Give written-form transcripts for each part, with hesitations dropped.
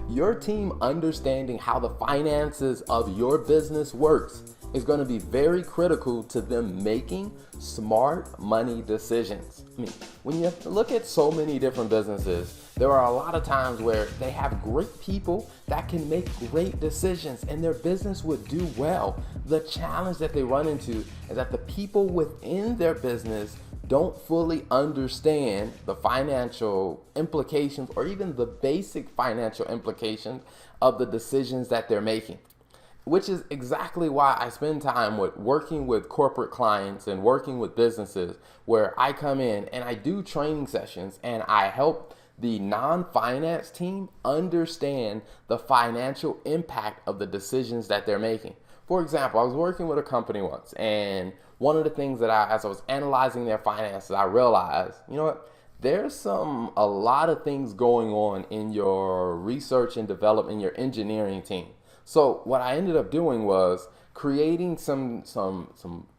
Your team understanding how the finances of your business works is going to be very critical to them making smart money decisions. I mean, when you look at so many different businesses, there are a lot of times where they have great people that can make great decisions and their business would do well. The challenge that they run into is that the people within their business don't fully understand the financial implications or even the basic financial implications of the decisions that they're making. Which is exactly why I spend time working with corporate clients and working with businesses where I come in and I do training sessions and I help the non-finance team understand the financial impact of the decisions that they're making. For example, I was working with a company once, and one of the things that as I was analyzing their finances, I realized, you know what, there's a lot of things going on in your research and development, your engineering team. So what I ended up doing was creating some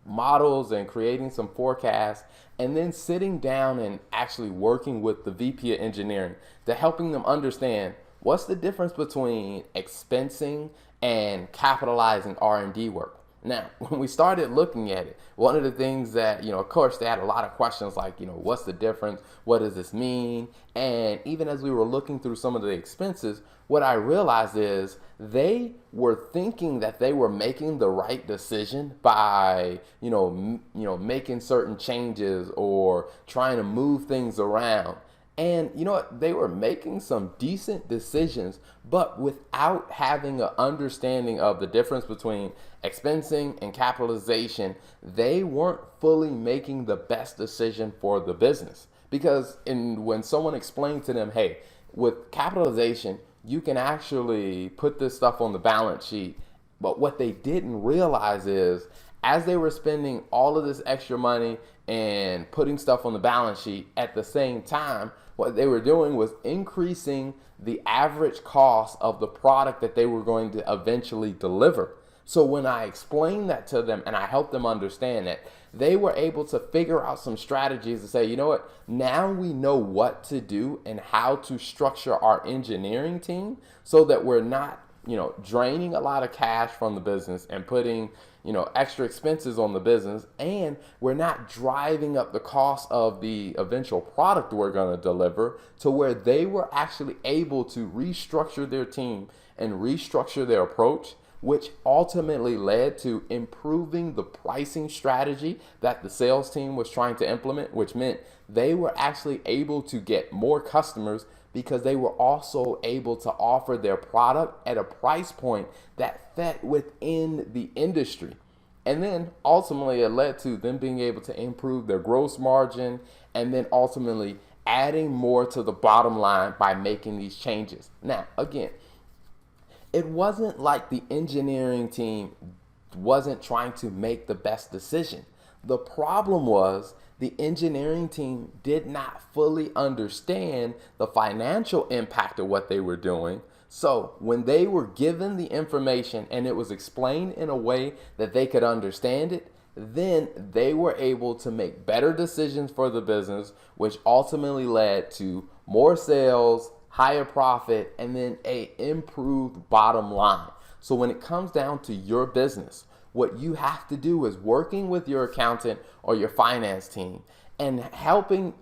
models and creating some forecasts, and then sitting down and actually working with the VP of engineering to helping them understand what's the difference between expensing and capitalizing R&D work. Now, when we started looking at it, one of the things that, of course, they had a lot of questions like, what's the difference? What does this mean? And even as we were looking through some of the expenses, what I realized is they were thinking that they were making the right decision by, making certain changes or trying to move things around. And you know what? They were making some decent decisions, but without having an understanding of the difference between expensing and capitalization, they weren't fully making the best decision for the business. Because when someone explained to them, hey, with capitalization, you can actually put this stuff on the balance sheet. But what they didn't realize is as they were spending all of this extra money and putting stuff on the balance sheet, at the same time, what they were doing was increasing the average cost of the product that they were going to eventually deliver. So when I explained that to them and I helped them understand that, they were able to figure out some strategies to say, you know what, now we know what to do and how to structure our engineering team so that we're not, draining a lot of cash from the business and putting, extra expenses on the business, and we're not driving up the cost of the eventual product we're going to deliver, to where they were actually able to restructure their team and restructure their approach, which ultimately led to improving the pricing strategy that the sales team was trying to implement, which meant they were actually able to get more customers because they were also able to offer their product at a price point that fit within the industry. And then ultimately it led to them being able to improve their gross margin and then ultimately adding more to the bottom line by making these changes. Now, again, it wasn't like the engineering team wasn't trying to make the best decision. The problem was the engineering team did not fully understand the financial impact of what they were doing. So when they were given the information and it was explained in a way that they could understand it, then they were able to make better decisions for the business, which ultimately led to more sales, higher profit, and then a improved bottom line. So when it comes down to your business, what you have to do is working with your accountant or your finance team and helping,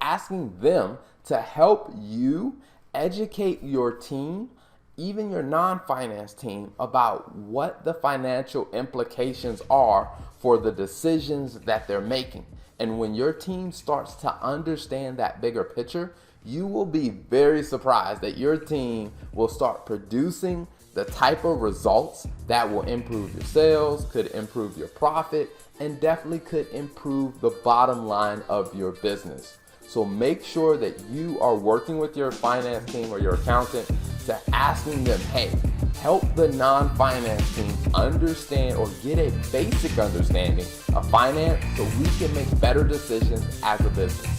asking them to help you educate your team, even your non-finance team, about what the financial implications are for the decisions that they're making. And when your team starts to understand that bigger picture, you will be very surprised that your team will start producing the type of results that will improve your sales, could improve your profit, and definitely could improve the bottom line of your business. So make sure that you are working with your finance team or your accountant to asking them, hey, help the non-finance team understand or get a basic understanding of finance so we can make better decisions as a business.